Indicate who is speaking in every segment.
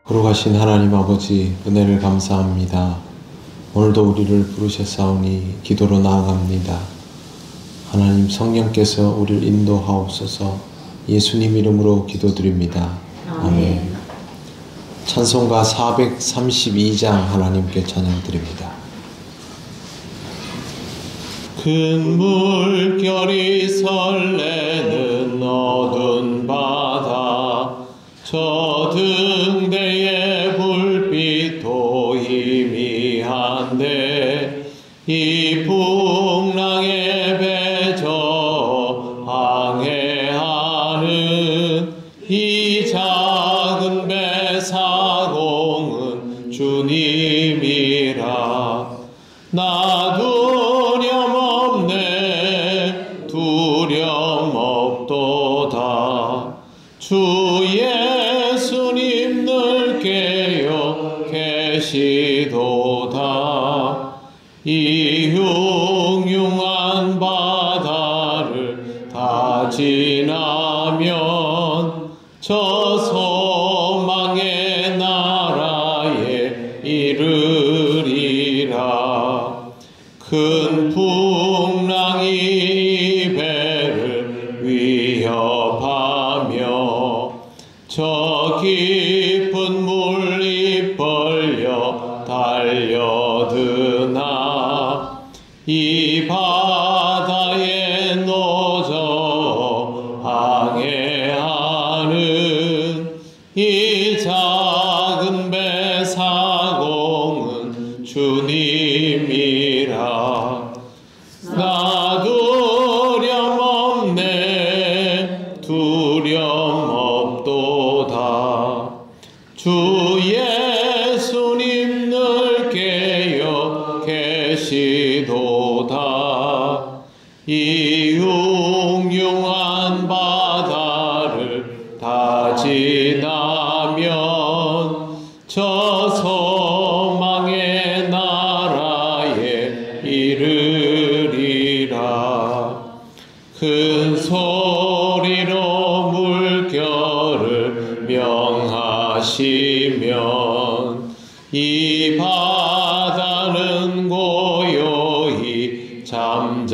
Speaker 1: 거룩하신 하나님 아버지, 은혜를 감사합니다. 오늘도 우리를 부르셨사오니 기도로 나아갑니다. 하나님 성령께서 우리를 인도하옵소서. 예수님 이름으로 기도드립니다. 아멘. 찬송가 432장 하나님께 찬양드립니다. 큰 물결이 설레는 어두운 바다, 저 등대의 불빛도 희미한데 이 풍랑에 배저 항해하는 이 작은 배 사공은 주님이라. 나 두려움 없네, 두려움 없도다. 주 예수님 늘 깨어 계시도다. 이 흉흉한 바다를 다 지나면 저 소망의 나라에 이르리라. 큰 풍랑이 이 배를 위협하며 저 깊은 물이 벌려 달려드나 이 바다에 노저 항해하는 이 작은 배 사공은 주님이라. 나 두려움 없네, 두려움 없도다. 주 예수님 늘 깨어 계시도다. 이 흉흉한 바다를 다 지나면 저 소망의 나라에 이르리라. 큰 소리로 물결을 명하시면 이 바다는 고요히 잠자리라.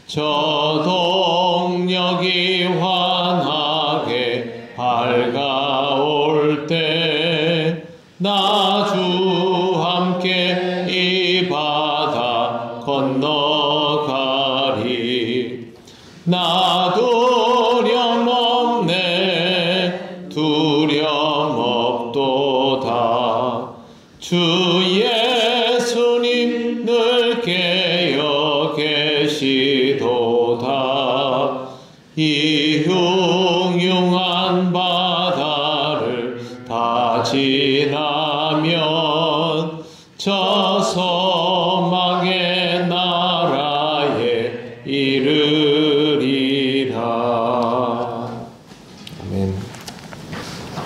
Speaker 1: 저 동력이 환하게 밝아올 때 나 주 함께 이 바다 건너가리. 나 두려움 없네, 두려움 없도다. 주 예수님 늘 깨어 계시도다. 이 흉흉한 바다를 다 지나면 저 소망의 나라에 이르리라. 아멘.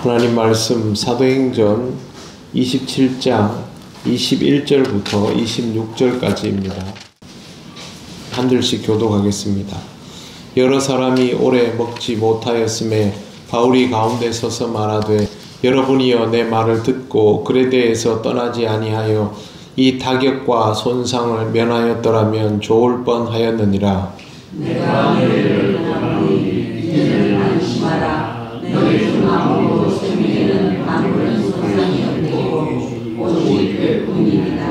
Speaker 1: 하나님 말씀 사도행전 27장 21절부터 26절까지입니다. 한 절씩 교독하겠습니다. 여러 사람이 오래 먹지 못하였음에 바울이 가운데 서서 말하되, 여러분이여 내 말을 듣고 그레데에서 떠나지 아니하여 이 타격과 손상을 면하였더라면 좋을 뻔하였느니라.
Speaker 2: 내가 너희를 떠나오니 이제는 안심하라. 너희 중 아무도 생명에는 아무런 손상이 없고 오직 그뿐이니라.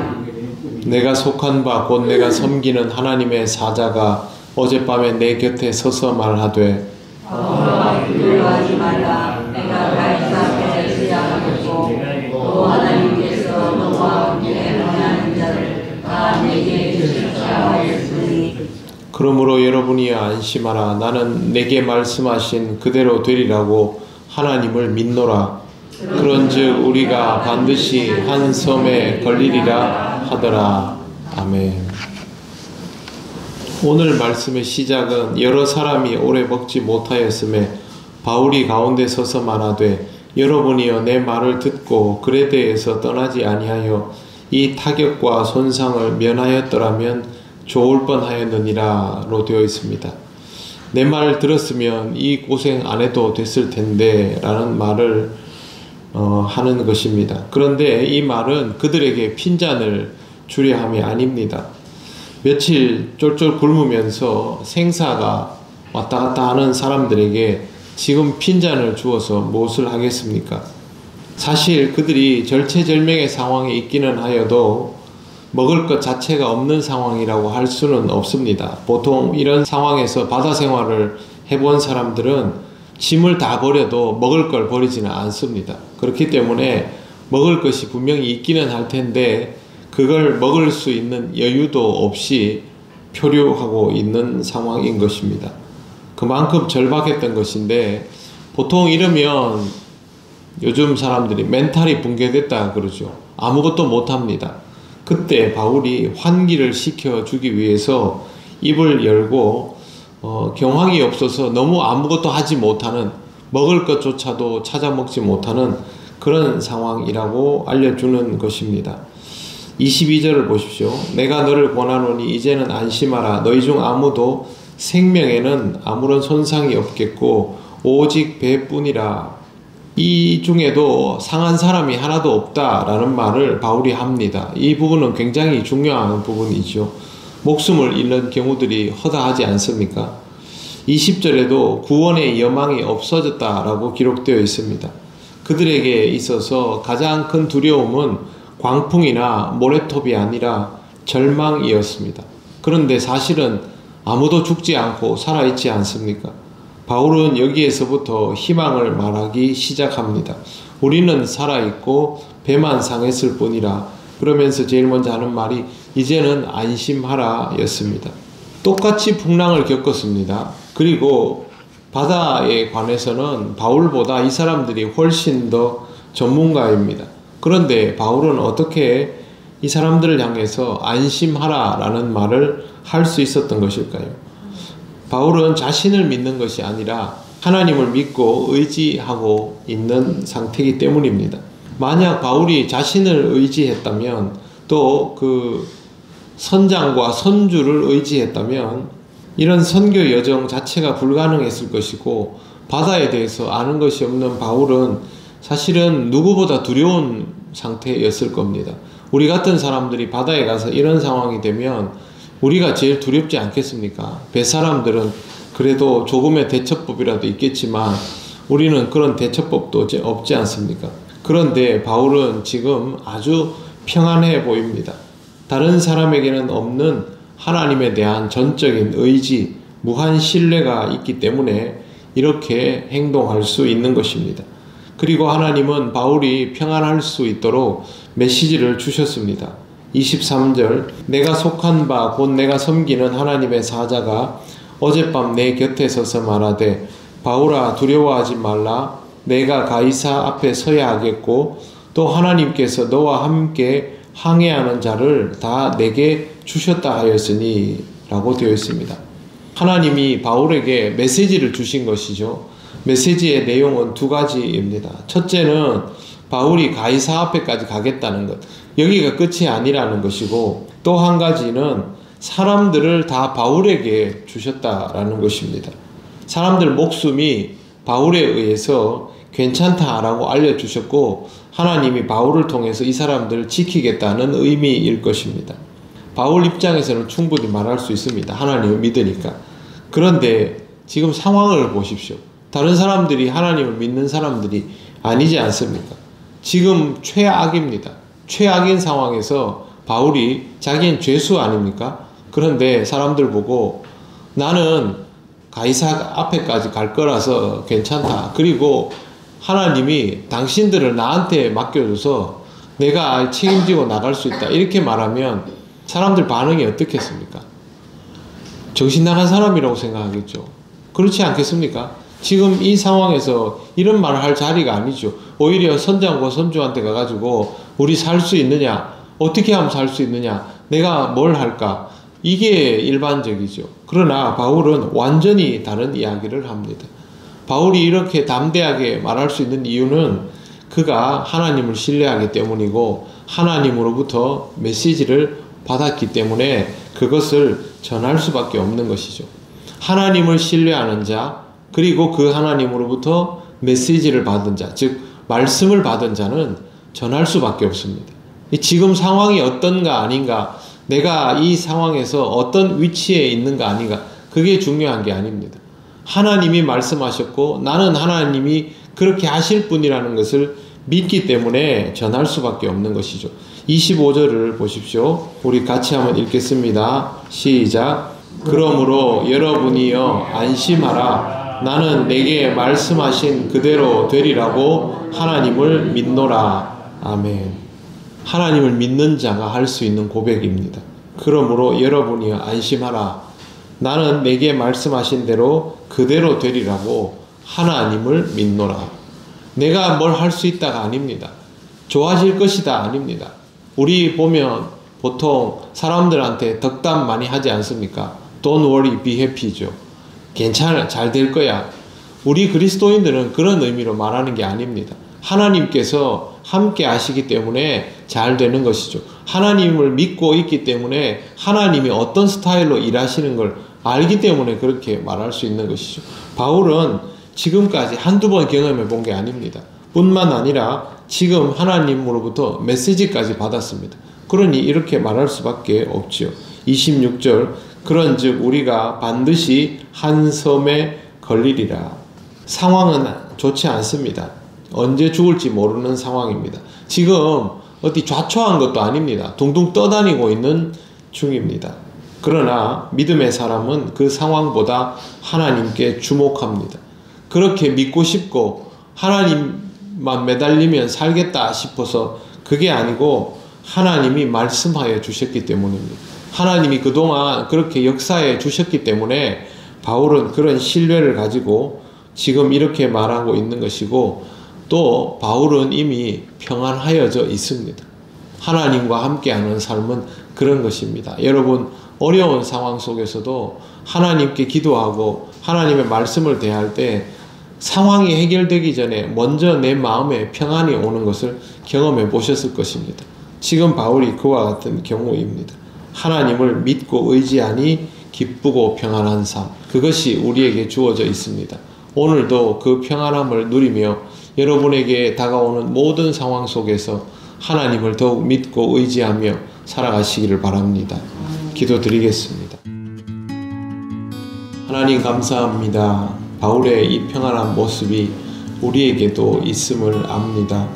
Speaker 1: 내가 속한 바 곧 내가 섬기는 하나님의 사자가 어젯밤에 내 곁에 서서 말하되,
Speaker 2: 바울아 두려워하지 말라. 내가 가이사 앞에 서야하겠고 또 하나님께서 너와 함께 행하는 자를 다 내게 주시라 하였으니.
Speaker 1: 그러므로 여러분이 안심하라. 나는 내게 말씀하신 그대로 되리라고 하나님을 믿노라. 그런즉 우리가 반드시 한 섬에 걸리리라 하더라. 아멘. 오늘 말씀의 시작은 여러 사람이 오래 먹지 못하였음에 바울이 가운데 서서 말하되, 여러분이여 내 말을 듣고 그레데에서 떠나지 아니하여 이 타격과 손상을 면하였더라면 좋을 뻔하였느니라로 되어 있습니다. 내 말 들었으면 이 고생 안 해도 됐을 텐데 라는 말을 하는 것입니다. 그런데 이 말은 그들에게 핀잔을 주려 함이 아닙니다. 며칠 쫄쫄 굶으면서 생사가 왔다 갔다 하는 사람들에게 지금 핀잔을 주어서 무엇을 하겠습니까? 사실 그들이 절체절명의 상황에 있기는 하여도 먹을 것 자체가 없는 상황이라고 할 수는 없습니다. 보통 이런 상황에서 바다 생활을 해본 사람들은 짐을 다 버려도 먹을 걸 버리지는 않습니다. 그렇기 때문에 먹을 것이 분명히 있기는 할 텐데 그걸 먹을 수 있는 여유도 없이 표류하고 있는 상황인 것입니다. 그만큼 절박했던 것인데 보통 이러면 요즘 사람들이 멘탈이 붕괴됐다 그러죠. 아무것도 못합니다. 그때 바울이 환기를 시켜주기 위해서 입을 열고 경황이 없어서 너무 아무것도 하지 못하는, 먹을 것조차도 찾아 먹지 못하는 그런 상황이라고 알려주는 것입니다. 22절을 보십시오. 내가 너를 권하노니 이제는 안심하라. 너희 중 아무도 생명에는 아무런 손상이 없겠고 오직 배뿐이라. 이 중에도 상한 사람이 하나도 없다라는 말을 바울이 합니다. 이 부분은 굉장히 중요한 부분이죠. 목숨을 잃는 경우들이 허다하지 않습니까? 20절에도 구원의 여망이 없어졌다라고 기록되어 있습니다. 그들에게 있어서 가장 큰 두려움은 광풍이나 모래톱이 아니라 절망이었습니다. 그런데 사실은 아무도 죽지 않고 살아있지 않습니까? 바울은 여기에서부터 희망을 말하기 시작합니다. 우리는 살아있고 배만 상했을 뿐이라. 그러면서 제일 먼저 하는 말이 이제는 안심하라 였습니다. 똑같이 풍랑을 겪었습니다. 그리고 바다에 관해서는 바울보다 이 사람들이 훨씬 더 전문가입니다. 그런데 바울은 어떻게 이 사람들을 향해서 안심하라 라는 말을 할 수 있었던 것일까요? 바울은 자신을 믿는 것이 아니라 하나님을 믿고 의지하고 있는 상태이기 때문입니다. 만약 바울이 자신을 의지했다면 또 그 선장과 선주를 의지했다면 이런 선교 여정 자체가 불가능했을 것이고 바다에 대해서 아는 것이 없는 바울은 사실은 누구보다 두려운 상태였을 겁니다. 우리 같은 사람들이 바다에 가서 이런 상황이 되면 우리가 제일 두렵지 않겠습니까? 뱃사람들은 그래도 조금의 대처법이라도 있겠지만 우리는 그런 대처법도 없지 않습니까? 그런데 바울은 지금 아주 평안해 보입니다. 다른 사람에게는 없는 하나님에 대한 전적인 의지, 무한 신뢰가 있기 때문에 이렇게 행동할 수 있는 것입니다. 그리고 하나님은 바울이 평안할 수 있도록 메시지를 주셨습니다. 23절 내가 속한 바 곧 내가 섬기는 하나님의 사자가 어젯밤 내 곁에 서서 말하되 바울아 두려워하지 말라. 내가 가이사 앞에 서야 하겠고 또 하나님께서 너와 함께 항해하는 자를 다 내게 주셨다 하였으니 라고 되어 있습니다. 하나님이 바울에게 메시지를 주신 것이죠. 메시지의 내용은 두 가지입니다. 첫째는 바울이 가이사 앞에까지 가겠다는 것, 여기가 끝이 아니라는 것이고 또 한 가지는 사람들을 다 바울에게 주셨다라는 것입니다. 사람들 목숨이 바울에 의해서 괜찮다라고 알려주셨고 하나님이 바울을 통해서 이 사람들을 지키겠다는 의미일 것입니다. 바울 입장에서는 충분히 말할 수 있습니다. 하나님을 믿으니까. 그런데 지금 상황을 보십시오. 다른 사람들이 하나님을 믿는 사람들이 아니지 않습니까? 지금 최악입니다. 최악인 상황에서 바울이 자기는 죄수 아닙니까? 그런데 사람들 보고 나는 가이사 앞에까지 갈 거라서 괜찮다. 그리고 하나님이 당신들을 나한테 맡겨줘서 내가 책임지고 나갈 수 있다. 이렇게 말하면 사람들 반응이 어떻겠습니까? 정신 나간 사람이라고 생각하겠죠. 그렇지 않겠습니까? 지금 이 상황에서 이런 말을 할 자리가 아니죠. 오히려 선장과 선주한테 가가지고 우리 살 수 있느냐? 어떻게 하면 살 수 있느냐? 내가 뭘 할까? 이게 일반적이죠. 그러나 바울은 완전히 다른 이야기를 합니다. 바울이 이렇게 담대하게 말할 수 있는 이유는 그가 하나님을 신뢰하기 때문이고 하나님으로부터 메시지를 받았기 때문에 그것을 전할 수밖에 없는 것이죠. 하나님을 신뢰하는 자, 그리고 그 하나님으로부터 메시지를 받은 자, 즉 말씀을 받은 자는 전할 수밖에 없습니다. 지금 상황이 어떤가 아닌가, 내가 이 상황에서 어떤 위치에 있는가 아닌가, 그게 중요한 게 아닙니다. 하나님이 말씀하셨고 나는 하나님이 그렇게 하실 분이라는 것을 믿기 때문에 전할 수밖에 없는 것이죠. 25절을 보십시오. 우리 같이 한번 읽겠습니다. 시작. 그러므로 여러분이여 안심하라. 나는 내게 말씀하신 그대로 되리라고 하나님을 믿노라. 아멘. 하나님을 믿는 자가 할 수 있는 고백입니다. 그러므로 여러분이여 안심하라. 나는 내게 말씀하신 대로 그대로 되리라고 하나님을 믿노라. 내가 뭘 할 수 있다가 아닙니다. 좋아질 것이다 아닙니다. 우리 보면 보통 사람들한테 덕담 많이 하지 않습니까? Don't worry, be happy죠. 괜찮아, 잘 될 거야. 우리 그리스도인들은 그런 의미로 말하는 게 아닙니다. 하나님께서 함께 하시기 때문에 잘 되는 것이죠. 하나님을 믿고 있기 때문에 하나님이 어떤 스타일로 일하시는 걸 알기 때문에 그렇게 말할 수 있는 것이죠. 바울은 지금까지 한두 번 경험해 본 게 아닙니다. 뿐만 아니라 지금 하나님으로부터 메시지까지 받았습니다. 그러니 이렇게 말할 수밖에 없지요. 26절 그런즉 우리가 반드시 한 섬에 걸리리라. 상황은 좋지 않습니다. 언제 죽을지 모르는 상황입니다. 지금 어디 좌초한 것도 아닙니다. 둥둥 떠다니고 있는 중입니다. 그러나 믿음의 사람은 그 상황보다 하나님께 주목합니다. 그렇게 믿고 싶고 하나님만 매달리면 살겠다 싶어서 그게 아니고 하나님이 말씀하여 주셨기 때문입니다. 하나님이 그동안 그렇게 역사해 주셨기 때문에 바울은 그런 신뢰를 가지고 지금 이렇게 말하고 있는 것이고, 또 바울은 이미 평안하여져 있습니다. 하나님과 함께하는 삶은 그런 것입니다. 여러분 어려운 상황 속에서도 하나님께 기도하고 하나님의 말씀을 대할 때 상황이 해결되기 전에 먼저 내 마음에 평안이 오는 것을 경험해 보셨을 것입니다. 지금 바울이 그와 같은 경우입니다. 하나님을 믿고 의지하니 기쁘고 평안한 삶, 그것이 우리에게 주어져 있습니다. 오늘도 그 평안함을 누리며 여러분에게 다가오는 모든 상황 속에서 하나님을 더욱 믿고 의지하며 살아가시기를 바랍니다. 기도드리겠습니다. 하나님 감사합니다. 바울의 이 평안한 모습이 우리에게도 있음을 압니다.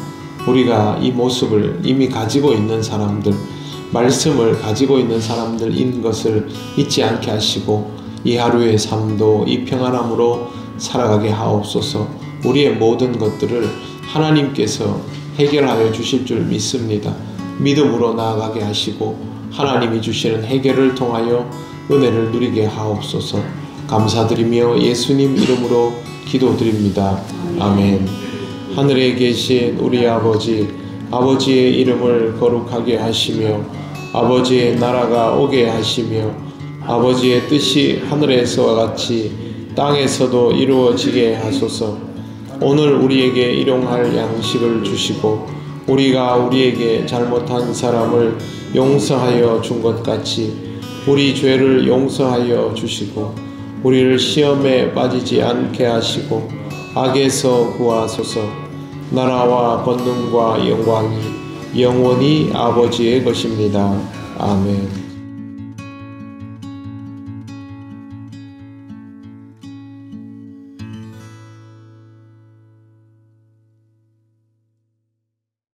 Speaker 1: 우리가 이 모습을 이미 가지고 있는 사람들, 말씀을 가지고 있는 사람들인 것을 잊지 않게 하시고 이 하루의 삶도 이 평안함으로 살아가게 하옵소서. 우리의 모든 것들을 하나님께서 해결하여 주실 줄 믿습니다. 믿음으로 나아가게 하시고 하나님이 주시는 해결을 통하여 은혜를 누리게 하옵소서. 감사드리며 예수님 이름으로 기도드립니다. 아멘. 하늘에 계신 우리 아버지, 아버지의 이름을 거룩하게 하시며 아버지의 나라가 오게 하시며 아버지의 뜻이 하늘에서와 같이 땅에서도 이루어지게 하소서. 오늘 우리에게 일용할 양식을 주시고 우리가 우리에게 잘못한 사람을 용서하여 준 것 같이 우리 죄를 용서하여 주시고 우리를 시험에 빠지지 않게 하시고 악에서 구하소서. 나라와 권능과 영광이 영원히 아버지의 것입니다. 아멘.